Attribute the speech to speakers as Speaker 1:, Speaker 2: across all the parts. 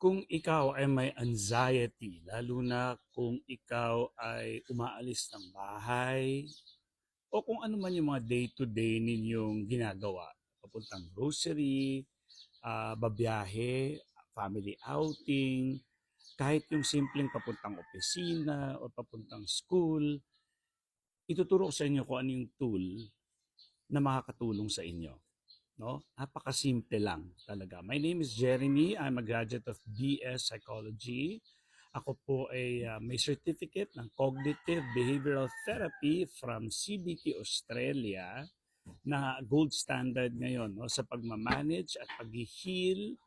Speaker 1: Kung ikaw ay may anxiety, lalo na kung ikaw ay umaalis ng bahay o kung ano man yung mga day-to-day ninyong ginagawa, papuntang grocery, babiyahe, family outing, kahit yung simpleng papuntang opisina o papuntang school, ituturo ko sa inyo kung ano yung tool na makakatulong sa inyo. No? Napakasimple lang talaga. My name is Jeremy. I'm a graduate of BS Psychology. Ako po ay may certificate ng Cognitive Behavioral Therapy from CBT Australia na gold standard ngayon no, sa pagmamanage at pag-heal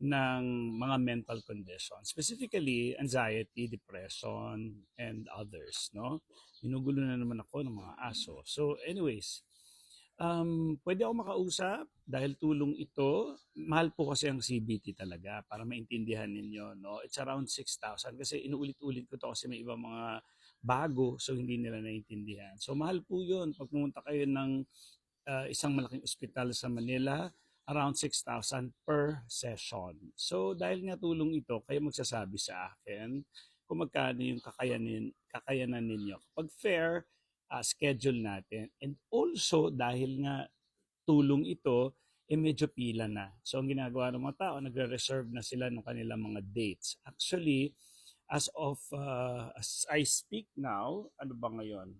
Speaker 1: ng mga mental conditions. Specifically, anxiety, depression, and others. No? Ginugulo na naman ako ng mga aso. So anyways, pwede ako makausap dahil tulong ito. Mahal po kasi ang CBT talaga para maintindihan ninyo, no? It's around 6,000 kasi inuulit-ulit ko to kasi may ibang mga bago so hindi nila naiintindihan. So mahal po 'yun pag pumunta kayo ng isang malaking ospital sa Manila, around 6,000 per session. So dahil nga tulong ito, kayo magsasabi sa akin kung magkano yung kakayanan ninyo. Kapag fair, schedule natin. And also, dahil nga tulong ito, medyo pila na. So, ang ginagawa ng mga tao, nagre-reserve na sila ng kanilang mga dates. Actually, as I speak now, ano ba ngayon?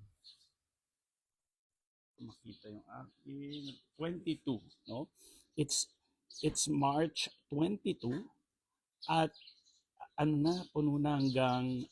Speaker 1: Makita yung aking 22, no? It's it's March 22 at ano na, puno na hanggang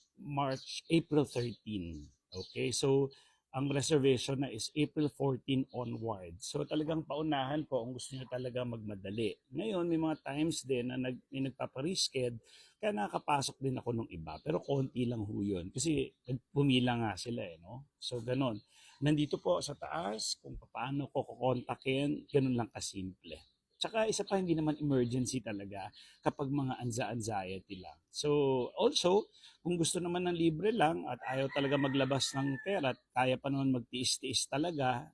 Speaker 1: April 13. Okay, so ang reservation na is April 14 onward. So talagang paunahan po kung gusto niyo talaga magmadali. Ngayon, may mga times din na may nagpaparesched, kaya nakakapasok din ako ng iba. Pero konti lang ho yun. Kasi pumila nga sila no? So ganon. Nandito po sa taas kung paano ko kukontakin, ganun lang kasimple. Tsaka isa pa, hindi naman emergency talaga kapag mga anxiety lang. So also, kung gusto naman ng libre lang at ayaw talaga maglabas ng pera at kaya pa naman magtiis-tiis talaga,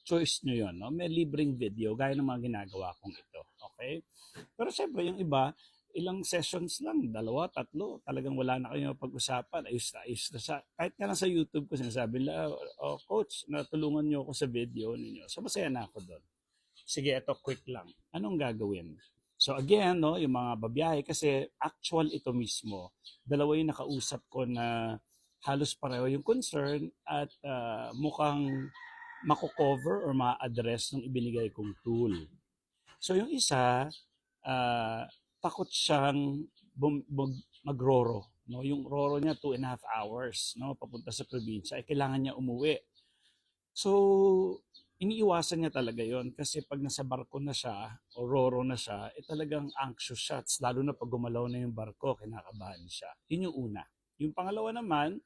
Speaker 1: choice nyo yon. No? May libreng video gaya ng mga ginagawa kong ito. Okay? Pero syempre, yung iba, ilang sessions lang, dalawa, tatlo, talagang wala na kayo pag-usapan, ayos na sa, kahit ka lang sa YouTube ko, sinasabi nila, oh, coach, natulungan nyo ako sa video ninyo. So, masaya na ako doon. Sige, ito quick lang. Anong gagawin? So again, no, yung mga babiyahe kasi actual ito mismo. Dalawa yung nakausap ko na halos pareho yung concern at mukhang mako-cover or ma-address ng ibinigay kong tool. So yung isa, uh, takot siyang magroro. No? Yung roro niya 2.5 hours no? Papunta sa probinsya. Ay kailangan niya umuwi. So, iniiwasan niya talaga yon kasi pag nasa barko na siya o roro na siya, talagang anxious siya. Lalo na pag gumalaw na yung barko, kinakabahan siya. Yun yung una. Yung pangalawa naman,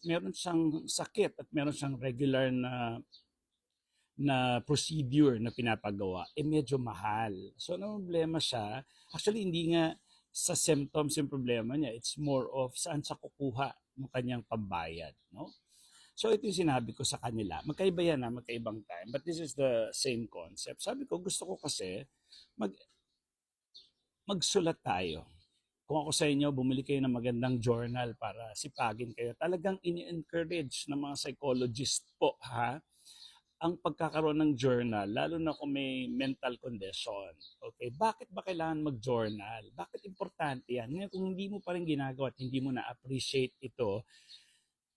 Speaker 1: meron siyang sakit at meron siyang regular na procedure na pinapagawa, medyo mahal. So, ano problema siya? Actually, hindi nga sa symptoms yung problema niya. It's more of saan siya kukuha ng kanyang pambayad. No? So ito yung sinabi ko sa kanila. Magkaiba yan magkaibang time. But this is the same concept. Sabi ko, gusto ko kasi mag, magsulat tayo. Kung ako sa inyo, bumili kayo ng magandang journal para sipagin kayo. Talagang ini-encourage ng mga psychologist po, ha? Ang pagkakaroon ng journal, lalo na kung may mental condition. Okay, bakit ba kailangan mag-journal? Bakit importante yan? Ngayon, kung hindi mo pa rin ginagawa at hindi mo na-appreciate ito,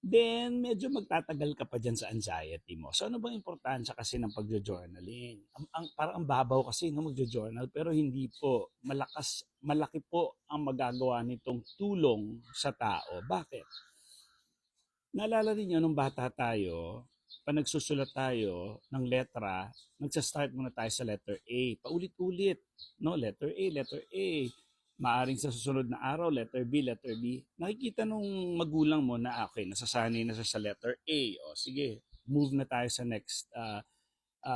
Speaker 1: then medyo magtatagal ka pa dyan sa anxiety mo. So ano bang importansya kasi ng pagjo-journaling? Parang ang babaw kasi no, magjo-journal pero hindi po. Malaki po ang magagawa nitong tulong sa tao. Bakit? Naalala niyo nung bata tayo, pag nagsusulat tayo ng letra, nagsa-start muna tayo sa letter A. Paulit-ulit. No? Letter A, letter A. Maaring sa susunod na araw, letter B, letter B. Nakikita nung magulang mo na okay, nasasanay na siya sa letter A. O sige, move na tayo sa next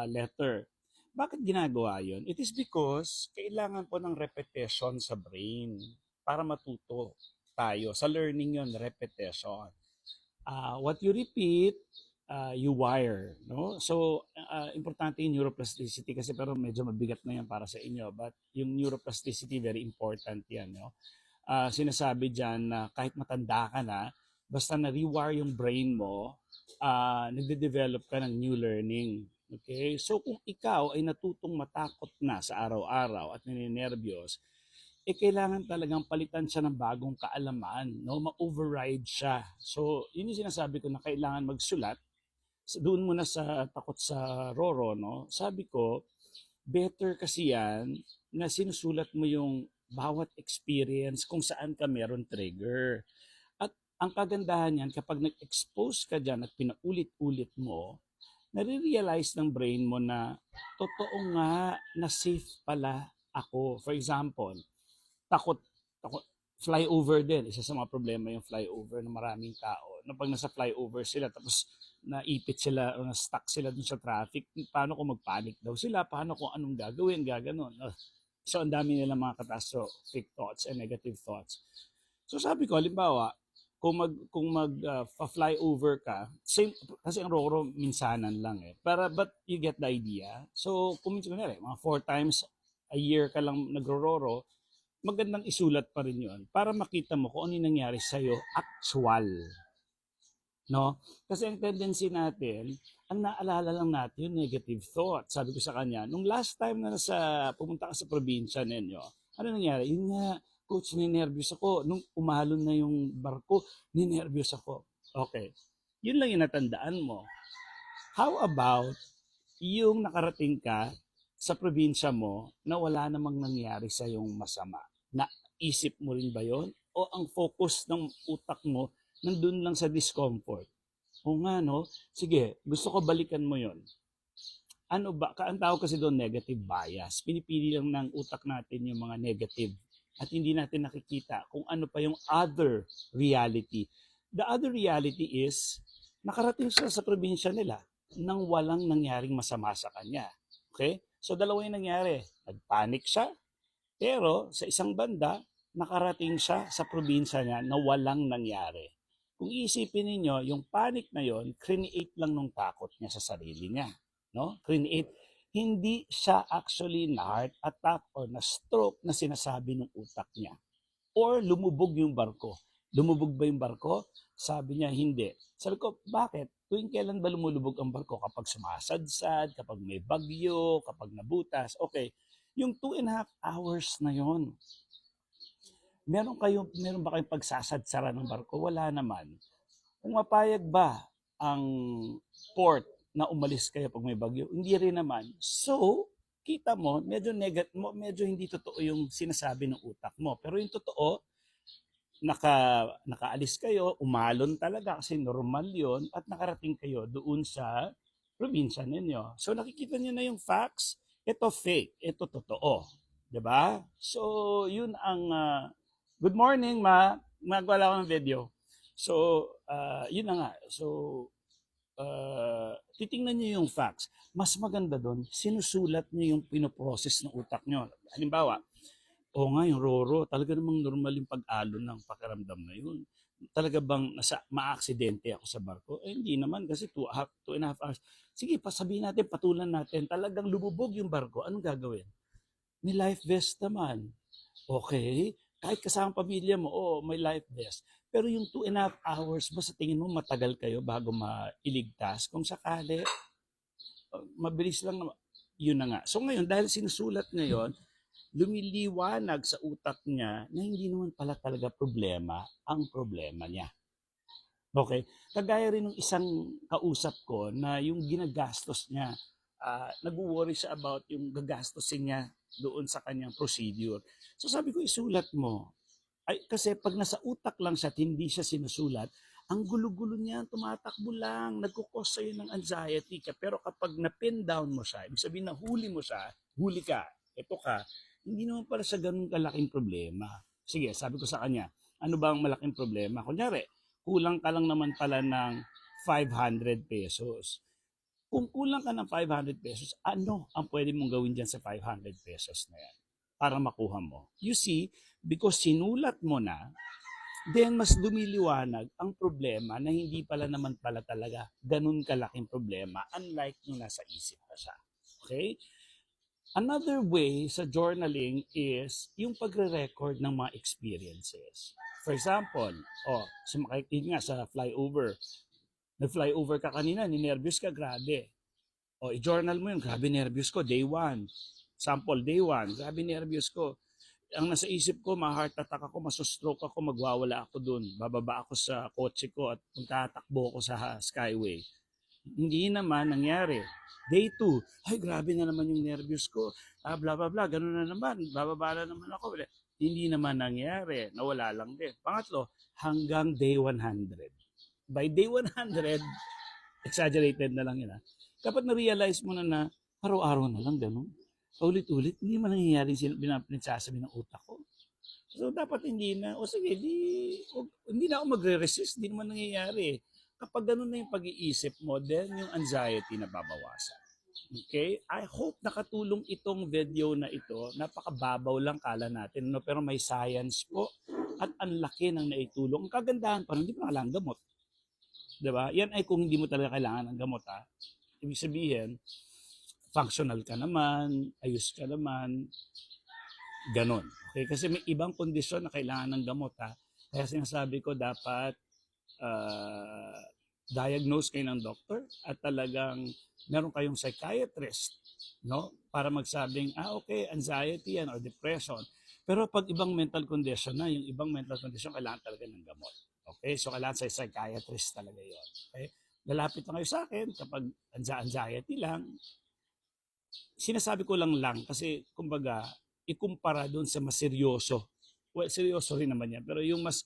Speaker 1: letter. Bakit ginagawa yon? It is because kailangan po ng repetition sa brain para matuto tayo. Sa learning yon repetition. What you repeat, you wire, no? So, importante yung neuroplasticity kasi pero medyo mabigat na yan para sa inyo. But yung neuroplasticity, very important yan, no? Sinasabi dyan na kahit matanda ka na, basta na-rewire yung brain mo, nagde-develop ka ng new learning. Okay? So, kung ikaw ay natutong matakot na sa araw-araw at nininervyos, kailangan talagang palitan siya ng bagong kaalaman, no? Ma-override siya. So, yun yung sinasabi ko na kailangan magsulat. Doon muna sa takot sa Roro, no? Sabi ko, better kasi yan na sinusulat mo yung bawat experience kung saan ka meron trigger. At ang kagandahan yan, kapag nag-expose ka dyan at pinaulit-ulit mo, nare-realize ng brain mo na totoo nga na safe pala ako. For example, takot, takot, flyover din. Isa sa mga problema yung flyover ng maraming tao. Na pag nasa flyover sila, tapos naipit sila o na-stuck sila dun sa traffic, paano kung magpanic daw sila, paano kung anong gagawin, gaganon. So, ang dami nilang mga catastrophic thoughts and negative thoughts. So, sabi ko, halimbawa, kung fly over ka, same, kasi ang Roro minsanan lang eh. But you get the idea. So, kung minsan mga 4 times a year ka lang nagro-Roro, magandang isulat pa rin yun para makita mo kung ano yung nangyari sa'yo actual. No? Kasi ang tendency natin, ang naalala lang natin yung negative thought. Sabi ko sa kanya, nung last time na pumunta ka sa probinsya ninyo, ano nangyari? Yun nga, coach, ninervyos ako. Nung umalon na yung barko, ninervyos ako. Okay. Yun lang yung natandaan mo. How about yung nakarating ka sa probinsya mo na wala namang nangyari sa yung masama? Naisip mo rin ba yon? O ang focus ng utak mo nandun lang sa discomfort? O nga, no? Sige, gusto ko balikan mo yon. Ano ba? Ang tawag kasi doon negative bias. Pinipili lang ng utak natin yung mga negative at hindi natin nakikita kung ano pa yung other reality. The other reality is, nakarating siya sa probinsya nila nang walang nangyaring masama sa kanya. Okay? So, dalawa yung nangyari. Nagpanic siya, pero sa isang banda, nakarating siya sa probinsya niya na walang nangyari. Kung iisipin ninyo, yung panic na yon, create lang ng takot niya sa sarili niya. No? Create. Hindi siya actually na heart attack or na stroke na sinasabi ng utak niya. Or lumubog yung barko. Lumubog ba yung barko? Sabi niya, hindi. Sabi ko, bakit? Tuwing kailan ba lumulubog ang barko? Kapag sumasadsad, kapag may bagyo, kapag nabutas. Okay, yung 2.5 hours na yon, meron ba kayong pagsasadsara ng barko? Wala naman. Kung mapayag ba ang port na umalis kayo pag may bagyo? Hindi rin naman. So, kita mo, medyo hindi totoo yung sinasabi ng utak mo. Pero yung totoo, nakaalis kayo, umalon talaga kasi normal yon at nakarating kayo doon sa probinsya ninyo. So nakikita niyo na yung facts, ito fake, ito totoo. 'Di ba? So yun ang good morning ma, magwala ko ng video. So yun na nga. So titingnan niyo yung facts. Mas maganda doon, sinusulat niyo yung pinoprocess ng utak niyo. Halimbawa, oo nga, yung Roro, talaga namang normal yung pag-alon ng pakiramdam na yun. Talaga bang maaksidente ako sa barko? Hindi naman kasi 2.5 hours. Sige, sabihin natin, patulan natin, talagang lumubog yung barko. Anong gagawin? May life vest naman. Okay, kahit kasama pamilya mo, may life vest. Pero yung 2.5 hours, ba sa tingin mo matagal kayo bago mailigtas? Kung sakali, mabilis lang naman. Yun na nga. So ngayon, dahil sinusulat ngayon, lumiliwanag sa utak niya na hindi naman pala talaga problema ang problema niya. Okay? Kagaya rin ng isang kausap ko na yung ginagastos niya, nag-worry siya about yung gagastosin niya doon sa kanyang procedure. So sabi ko, isulat mo. Kasi pag nasa utak lang siya at hindi siya sinusulat, ang gulo-gulo niya, tumatakbo lang, nagkukos sa'yo ng anxiety ka. Pero kapag na-pin down mo siya, ibig sabihin na huli mo siya, huli ka, ito ka, hindi naman pala sa ganun kalaking problema. Sige, sabi ko sa kanya, ano ba ang malaking problema? Kunyari, kulang ka lang naman pala ng 500 pesos. Kung kulang ka ng 500 pesos, ano ang pwede mong gawin dyan sa 500 pesos na yan para makuha mo? You see, because sinulat mo na, then mas lumiliwanag ang problema na hindi pala naman pala talaga ganun kalaking problema, unlike yung nasa isip pa siya. Okay? Another way sa journaling is yung pagre-record ng mga experiences. For example, sumakay nga sa flyover. Nag-flyover ka kanina, ninervyos ka, grabe. I-journal mo yun, grabe nervyos ko, day 1. Sample, day 1, grabe nervyos ko. Ang nasa isip ko, ma-heart attack ako, masostroke ako, magwawala ako dun. Bababa ako sa kotse ko at magtatakbo ako sa skyway. Hindi naman nangyari. Day 2, ay grabe na naman yung nervyos ko. Bla bla bla, ganun na naman. Bababa na naman ako. Hindi naman nangyari. Nawala lang din. Pangatlo, hanggang day 100. By day 100, exaggerated na lang yun ha. Kapag na-realize mo na araw-araw na lang ganun. Ulit-ulit, hindi man nangyayari pinagsasabi ng utak ko. So dapat hindi na, sige, hindi na ako magre-resist, hindi naman nangyayari. Kapag ganun na yung pag-iisip mo, then yung anxiety na babawasan. Okay? I hope nakatulong itong video na ito. Napakababaw lang kala natin, no? Pero may science po at ang laki ng naitulong. Ang kagandahan pa, hindi mo kailangan gamot. Diba? Yan ay kung hindi mo talaga kailangan ng gamot. Ha? Ibig sabihin, functional ka naman, ayos ka naman, ganon. Okay? Kasi may ibang kondisyon na kailangan ng gamot. Ha? Kaya sinasabi ko dapat diagnose kayo ng doctor at talagang meron kayong psychiatrist, no? Para magsabing, okay, anxiety yan or depression. Pero pag ibang mental condition na, yung ibang mental condition, kailangan talaga ng gamot. Okay? So, kailangan sa psychiatrist talaga yon. Okay? Lalapit na kayo sa akin kapag anxiety lang. Sinasabi ko lang kasi, kumbaga, ikumpara doon sa mas seryoso. Well, seryoso rin naman yan. Pero yung mas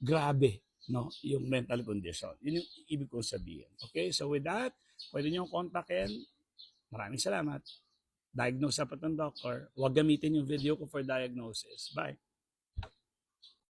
Speaker 1: grabe, no, yung mental condition. Yun yung ibig kong sabihin. Okay? So with that, pwede nyo kontakin. Maraming salamat. Diagnose dapat ng doctor. Huwag gamitin yung video ko for diagnosis. Bye.